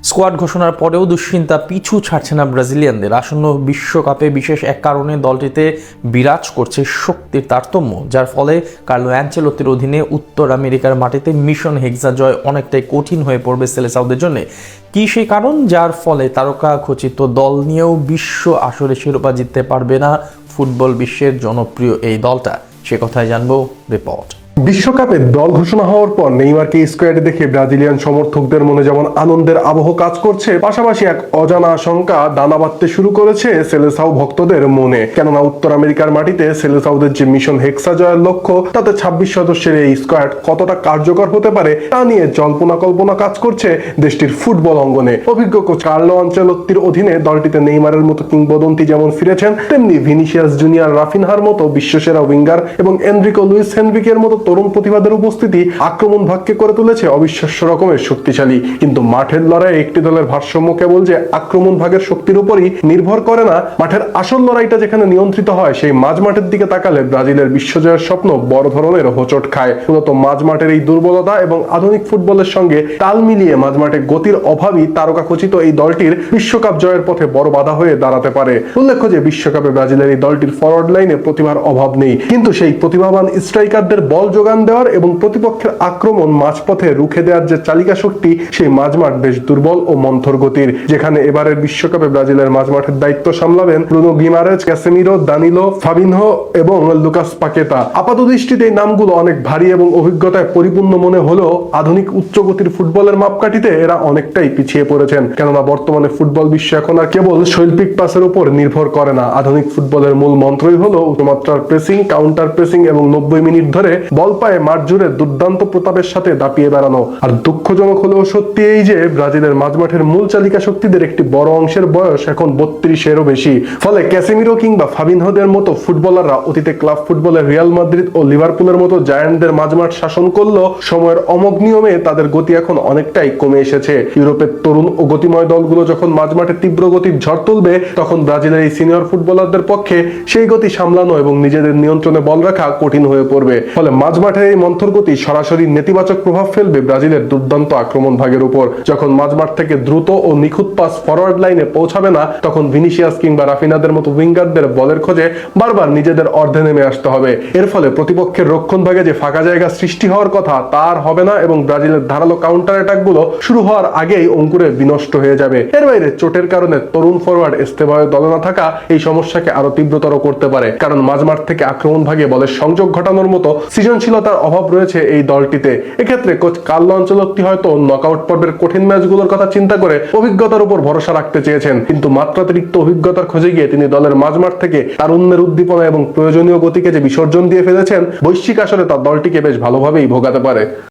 Squad ঘোষণার পরেও দুশ্চিন্তা পিছু ছাড়ছে না ব্রাজিলিয়ানদের। আসন্ন বিশ্বকাপে বিশেষ এক কারণে দলটিতে বিরাজ করছে শক্তির তারতম্য, যার ফলে কার্লো অ্যানচেলোত্তির অধীনে উত্তর আমেরিকার মাটিতে মিশন হেক্সা জয় অনেকটাই কঠিন হয়ে পড়বে সেলেসাওদের জন্য। কি সেই কারণ যার ফলে তারকা খচিত দল নিয়েও বিশ্ব আসরে শিরোপা জিততে পারবে না ফুটবল বিশ্বের জনপ্রিয় এই দলটা? সে কথাই জানবো রিপোর্ট। বিশ্বকাপে দল ঘোষণা হওয়ার পর নেইমারকে স্কোয়াডে দেখে ব্রাজিলিয়ান সমর্থকদের মনে যেমন আনন্দের আবহ কাজ করছে, পাশাপাশি এক অজানা আশঙ্কা দানা বাঁধতে শুরু করেছে সেলেসাও ভক্তদের মনে। কেননা উত্তর আমেরিকার মাটিতে সেলেসাওদের যে মিশন হেক্সা জয়ের লক্ষ্য, তাতে 26 সদস্যের এই স্কোয়াড কতটা কার্যকর হতে পারে তা নিয়ে জল্পনা কল্পনা কাজ করছে দেশটির ফুটবল অঙ্গনে। অভিজ্ঞ কোচ কার্লো আনচেলোত্তির অধীনে দলটিতে নেইমারের মতো কিংবদন্তি যেমন ফিরেছেন, তেমনি ভিনিসিয়াস জুনিয়র, রাফিনহার মতো বিশ্বসেরা উইঙ্গার এবং এনরিকো লুইস হেনরিকের মতো তরুণ প্রতিভাদের উপস্থিতি আক্রমণ ভাগকে করে তুলেছে অবিশ্বাস্য রকমের শক্তিশালী। কিন্তু মাঠের লড়াইয়ে একটি দলের ভারসাম্য কেবল যে আক্রমণ ভাগের শক্তির উপরই নির্ভর করে না, মাঠের আসল লড়াইটা যেখানে নিয়ন্ত্রিত হয় সেই মাঝ মাঠের দিকে তাকালে ব্রাজিলের বিশ্বজয়ের স্বপ্ন বড় ধরনের হোঁচট খায়। মূলত মাঝ মাঠের এই দুর্বলতা এবং আধুনিক ফুটবলের সঙ্গে তাল মিলিয়ে মাঝ মাঠে গতির অভাবই তারকা খচিত এই দলটির বিশ্বকাপ জয়ের পথে বড় বাধা হয়ে দাঁড়াতে পারে। উল্লেখ্য যে বিশ্বকাপে ব্রাজিলের এই দলটির ফরওয়ার্ড লাইনে প্রতিভার অভাব নেই, কিন্তু সেই প্রতিভাবান স্ট্রাইকারদের বল যোগান দেওয়ার এবং প্রতিপক্ষের আক্রমণ মাঝপথে রুখে দেওয়ার যে চালিকা শক্তি, সেই মাঝমাঠ বেশ দুর্বল ও মন্থর গতির। যেখানে এবারের বিশ্বকাপে ব্রাজিলের মাঝমাঠের দায়িত্ব সামলাবেন Bruno Guimaraes, Casemiro, Danilo, Fabinho এবং লুকাস পাকেতা। আপাতদৃষ্টিতে এই নামগুলো অনেক ভারী এবং অভিজ্ঞতায় পরিপূর্ণ মনে হলেও আধুনিক উচ্চগতির ফুটবলের মাপকাঠিতে এরা অনেকটাই পিছিয়ে পড়েছেন। কেননা বর্তমানে ফুটবল বিশ্ব এখন আর কেবল শৈল্পিক পাসের উপর নির্ভর করে না। আধুনিক ফুটবলের মূল মন্ত্রই হলো উচ্চমাত্রার প্রেসিং, কাউন্টার প্রেসিং এবং 90 মিনিট ধরে বল পায়ে মাঠ জুড়ে দুর্দান্ত প্রতাপের সাথে দাপিয়ে বেড়ানো। আর দুঃখজনক হলেও সত্যি এই যে ব্রাজিলের মাঝমাঠের মূল চালিকা শক্তিদের একটি বড় অংশের বয়স এখন 32-এরও বেশি। ফলে ক্যাসেমিরো কিংবা ফাবিনহোদের মতো ফুটবলাররা অতীতে ক্লাব ফুটবলের রিয়াল মাদ্রিদ ও লিভারপুলের মতো জায়ান্টদের মাঝমাঠ শাসন করলেও সময়ের অমোঘ নিয়মে তাদের গতি এখন অনেকটাই কমে এসেছে। ইউরোপের তরুণ ও গতিময় দলগুলো যখন মাঝমাঠে তীব্র গতির ঝড় তুলবে, তখন ব্রাজিলের এই সিনিয়র ফুটবলারদের পক্ষে সেই গতি সামলানো এবং নিজেদের নিয়ন্ত্রণে বল রাখা কঠিন হয়ে পড়বে। ফলে মাঝমাঠের এই মন্থর গতি সরাসরি নেতিবাচক প্রভাব ফেলবে ব্রাজিলের দুর্দান্ত আক্রমণ ভাগের উপর। যখন মাঝমাঠ থেকে দ্রুত ও নিখুঁত পাস ফরওয়ার্ড লাইনে পৌঁছাবে না, তখন ভিনিসিয়াস কিংবা রাফিনাদের মতো উইঙ্গারদের বলের খোঁজে বারবার নিজেদের অর্ধে নেমে আসতে হবে। এর ফলে প্রতিপক্ষের রক্ষণ ভাগে যে ফাঁকা জায়গা সৃষ্টি হওয়ার কথা তা আর হবে না এবং ব্রাজিলের ধারালো কাউন্টার অ্যাটাক গুলো শুরু হওয়ার আগেই অঙ্কুরে বিনষ্ট হয়ে যাবে। এর বাইরে চোটের কারণে তরুণ ফরওয়ার্ড এস্তেভাও দলে না থাকা এই সমস্যাকে আরো তীব্রতর করতে পারে। কারণ মাঝমাঠ থেকে আক্রমণ ভাগে বলের সংযোগ ঘটানোর মতো সৃজনশীলতার অভাব রয়েছে এই দলটিতে। এক্ষেত্রে কোচ কার্লো আনচেলোত্তি হয়তো নকআউট পর্বের কঠিন ম্যাচগুলোর কথা চিন্তা করে অভিজ্ঞতার উপর ভরসা রাখতে চেয়েছেন, কিন্তু মাত্রাতিরিক্ত অভিজ্ঞতার খোঁজে গিয়ে তিনি দলের মাঝমাঠ থেকে তারুণ্যের উদ্দীপনা এবং প্রয়োজনীয় গতিকে যে বিসর্জন দিয়ে ফেলেছেন, বৈশ্বিক আসরে তার দলটিকে বেশ ভালোভাবেই ভোগাতে পারে।